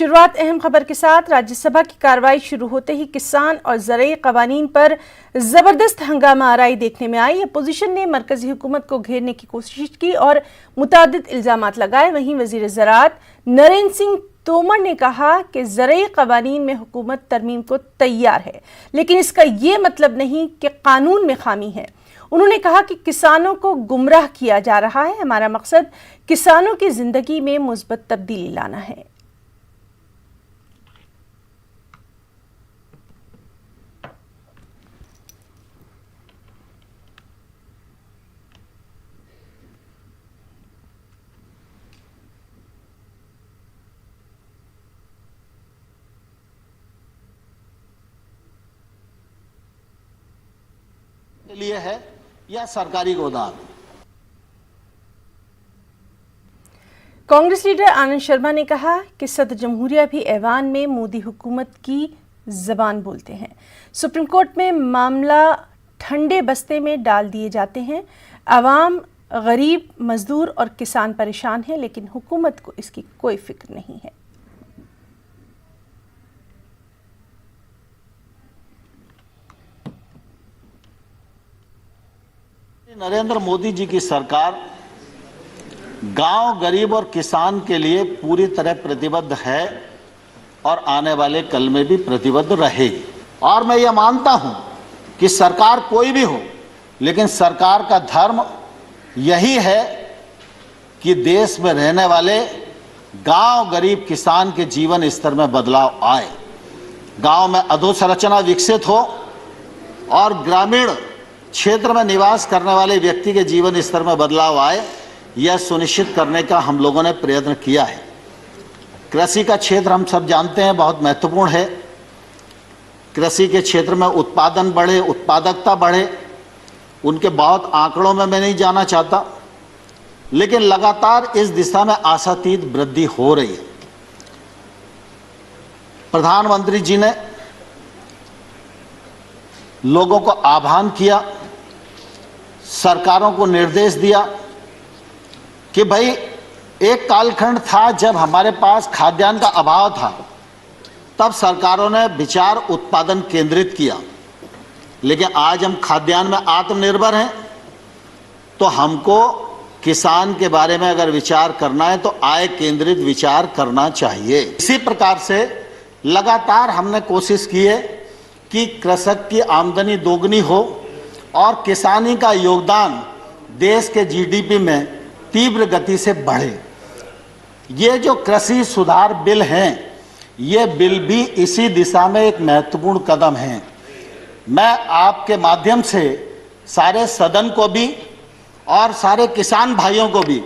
शुरुआत अहम खबर के साथ। राज्यसभा की कार्रवाई शुरू होते ही किसान और ज़राई क़वानीन पर जबरदस्त हंगामा आराई देखने में आई। अपोजिशन ने मरकजी हुकूमत को घेरने की कोशिश की और मुतादिद इल्जामात लगाए। वहीं वज़ीर ज़राअत नरेंद्र सिंह तोमर ने कहा कि ज़राई क़वानीन में हुकूमत तरमीम को तैयार है, लेकिन इसका ये मतलब नहीं कि कानून में खामी है। उन्होंने कहा कि किसानों को गुमराह किया जा रहा है। हमारा मकसद किसानों की जिंदगी में मुस्बत तब्दीली लाना है। लिए है या सरकारी गोदाम। कांग्रेस लीडर आनंद शर्मा ने कहा कि सदर जमहूरिया भी ऐवान में मोदी हुकूमत की जबान बोलते हैं। सुप्रीम कोर्ट में मामला ठंडे बस्ते में डाल दिए जाते हैं। अवाम, गरीब, मजदूर और किसान परेशान हैं, लेकिन हुकूमत को इसकी कोई फिक्र नहीं है। नरेंद्र मोदी जी की सरकार गांव, गरीब और किसान के लिए पूरी तरह प्रतिबद्ध है और आने वाले कल में भी प्रतिबद्ध रहेगी। और मैं ये मानता हूं कि सरकार कोई भी हो, लेकिन सरकार का धर्म यही है कि देश में रहने वाले गांव, गरीब, किसान के जीवन स्तर में बदलाव आए, गांव में अधोसंरचना विकसित हो और ग्रामीण क्षेत्र में निवास करने वाले व्यक्ति के जीवन स्तर में बदलाव आए, यह सुनिश्चित करने का हम लोगों ने प्रयत्न किया है। कृषि का क्षेत्र हम सब जानते हैं बहुत महत्वपूर्ण है। कृषि के क्षेत्र में उत्पादन बढ़े, उत्पादकता बढ़े, उनके बहुत आंकड़ों में मैं नहीं जाना चाहता, लेकिन लगातार इस दिशा में आशातीत वृद्धि हो रही है। प्रधानमंत्री जी ने लोगों को आह्वान किया, सरकारों को निर्देश दिया कि भाई एक कालखंड था जब हमारे पास खाद्यान्न का अभाव था, तब सरकारों ने विचार उत्पादन केंद्रित किया, लेकिन आज हम खाद्यान्न में आत्मनिर्भर हैं, तो हमको किसान के बारे में अगर विचार करना है तो आय केंद्रित विचार करना चाहिए। इसी प्रकार से लगातार हमने कोशिश की है कि कृषक की आमदनी दोगुनी हो और किसानी का योगदान देश के जीडीपी में तीव्र गति से बढ़े। ये जो कृषि सुधार बिल हैं, ये बिल भी इसी दिशा में एक महत्वपूर्ण कदम है। मैं आपके माध्यम से सारे सदन को भी और सारे किसान भाइयों को भी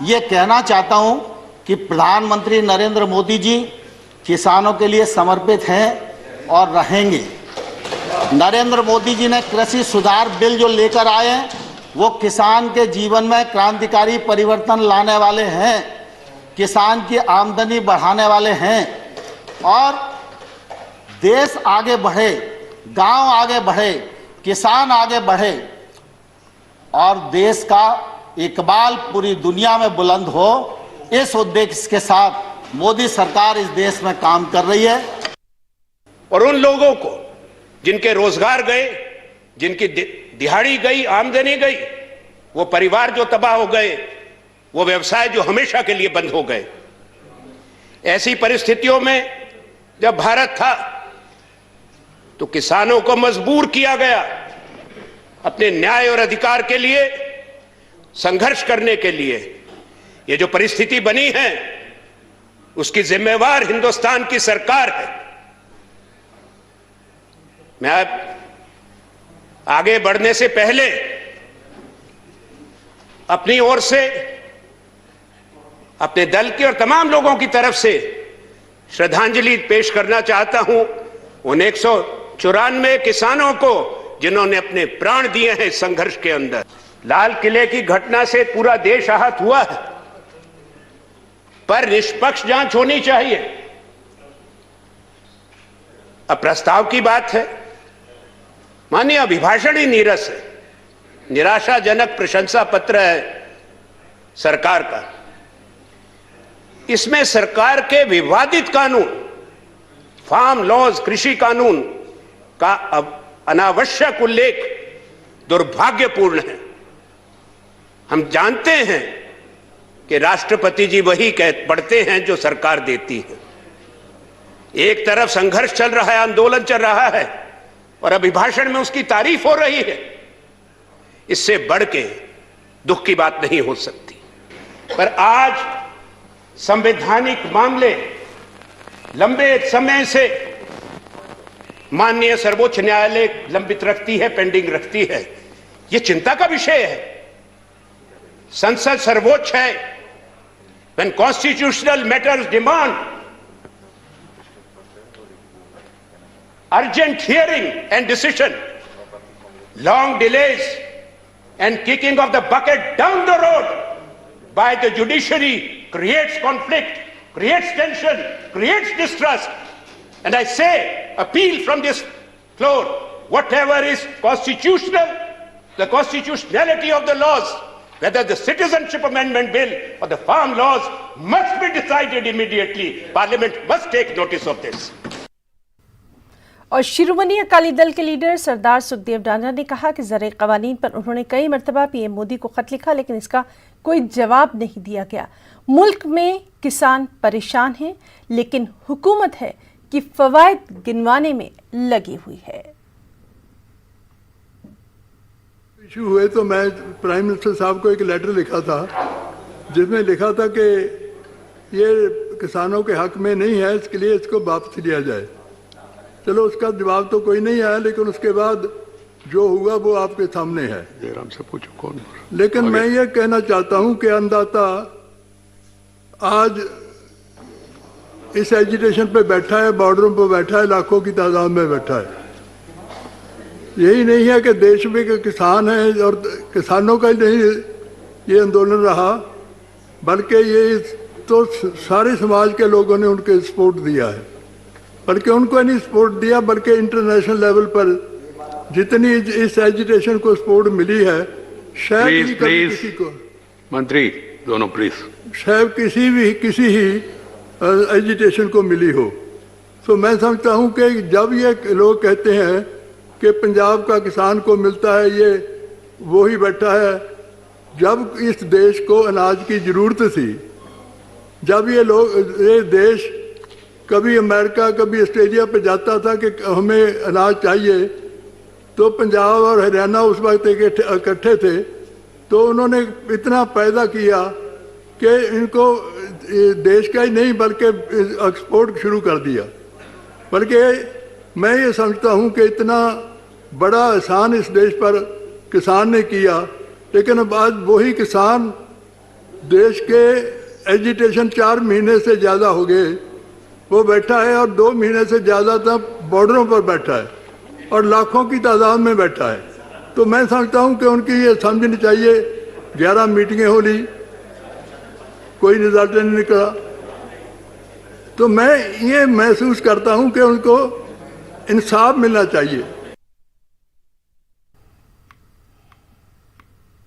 ये कहना चाहता हूँ कि प्रधानमंत्री नरेंद्र मोदी जी किसानों के लिए समर्पित हैं और रहेंगे। नरेंद्र मोदी जी ने कृषि सुधार बिल जो लेकर आए हैं, वो किसान के जीवन में क्रांतिकारी परिवर्तन लाने वाले हैं, किसान की आमदनी बढ़ाने वाले हैं और देश आगे बढ़े, गांव आगे बढ़े, किसान आगे बढ़े और देश का इकबाल पूरी दुनिया में बुलंद हो, इस उद्देश्य के साथ मोदी सरकार इस देश में काम कर रही है। और उन लोगों को जिनके रोजगार गए, जिनकी दिहाड़ी गई, आमदनी गई, वो परिवार जो तबाह हो गए, वो व्यवसाय जो हमेशा के लिए बंद हो गए, ऐसी परिस्थितियों में जब भारत था तो किसानों को मजबूर किया गया अपने न्याय और अधिकार के लिए संघर्ष करने के लिए। ये जो परिस्थिति बनी है, उसकी जिम्मेवार हिंदुस्तान की सरकार है। मैं आगे बढ़ने से पहले अपनी ओर से, अपने दल के और तमाम लोगों की तरफ से श्रद्धांजलि पेश करना चाहता हूं उन 194 किसानों को जिन्होंने अपने प्राण दिए हैं संघर्ष के अंदर। लाल किले की घटना से पूरा देश आहत हुआ है, पर निष्पक्ष जांच होनी चाहिए। अब प्रस्ताव की बात है, माननीय अभिभाषण ही नीरस है, निराशाजनक प्रशंसा पत्र है सरकार का। इसमें सरकार के विवादित कानून, फार्म लॉज, कृषि कानून का अनावश्यक उल्लेख दुर्भाग्यपूर्ण है। हम जानते हैं कि राष्ट्रपति जी वही पढ़ते हैं जो सरकार देती है। एक तरफ संघर्ष चल रहा है, आंदोलन चल रहा है, और अभिभाषण में उसकी तारीफ हो रही है। इससे बढ़ के दुख की बात नहीं हो सकती। पर आज संवैधानिक मामले लंबे समय से माननीय सर्वोच्च न्यायालय लंबित रखती है, पेंडिंग रखती है। यह चिंता का विषय है। संसद सर्वोच्च है। When constitutional matters demand urgent hearing and decision, long delays and kicking of the bucket down the road by the judiciary creates conflict, creates tension, creates distrust. And I say, appeal from this floor, whatever is constitutional, the constitutionality of the laws, whether the Citizenship Amendment Bill or the farm laws, must be decided immediately. Parliament must take notice of this. और शिरोमणि अकाली दल के leader सरदार सुखदेव डांडा ने कहा कि ज़राई क़वानीन पर उन्होंने कई मरतबा PM Modi को खत लिखा, लेकिन इसका कोई जवाब नहीं दिया गया। मुल्क में किसान परेशान हैं, लेकिन हुकूमत है कि फवायद गिनवाने में लगी हुई है। इशू हुए तो मैं प्राइम मिनिस्टर साहब को एक लेटर लिखा था, जिसमें लिखा था कि ये किसानों के हक में नहीं है, इसके लिए इसको वापस लिया जाए। चलो, उसका जवाब तो कोई नहीं आया, लेकिन उसके बाद जो हुआ वो आपके सामने है। जयराम से पूछो कौन। लेकिन मैं ये कहना चाहता हूं कि अन्नदाता आज इस एजिटेशन पे बैठा है, बॉर्डरों पे बैठा है, लाखों की तादाद में बैठा है। यही नहीं है कि देश में के किसान हैं और किसानों का ही नहीं ये आंदोलन रहा, बल्कि ये तो सारे समाज के लोगों ने उनके सपोर्ट दिया है। बल्कि उनको नहीं सपोर्ट दिया, बल्कि इंटरनेशनल लेवल पर जितनी इस एजिटेशन को सपोर्ट मिली है, शायद ही कभी किसी को, मंत्री दोनों प्लीज, शायद किसी ही एजिटेशन को मिली हो। तो मैं समझता हूं कि जब ये लोग कहते हैं कि पंजाब का किसान को मिलता है, ये वो ही बैठा है। जब इस देश को अनाज की ज़रूरत थी, जब ये देश कभी अमेरिका कभी ऑस्ट्रेलिया पे जाता था कि हमें अनाज चाहिए, तो पंजाब और हरियाणा उस वक्त इकट्ठे थे, तो उन्होंने इतना पैदा किया कि इनको देश का ही नहीं बल्कि एक्सपोर्ट शुरू कर दिया। बल्कि मैं ये समझता हूँ कि इतना बड़ा एहसान इस देश पर किसान ने किया, लेकिन अब आज वही किसान देश के एजिटेशन 4 महीने से ज़्यादा हो गए, वो बैठा है और 2 महीने से ज़्यादा तक बॉर्डरों पर बैठा है और लाखों की तादाद में बैठा है। तो मैं समझता हूँ कि उनकी ये समझनी चाहिए। 11 मीटिंगें हो ली, कोई रिजल्ट नहीं निकला। तो मैं ये महसूस करता हूँ कि उनको इंसाफ मिलना चाहिए।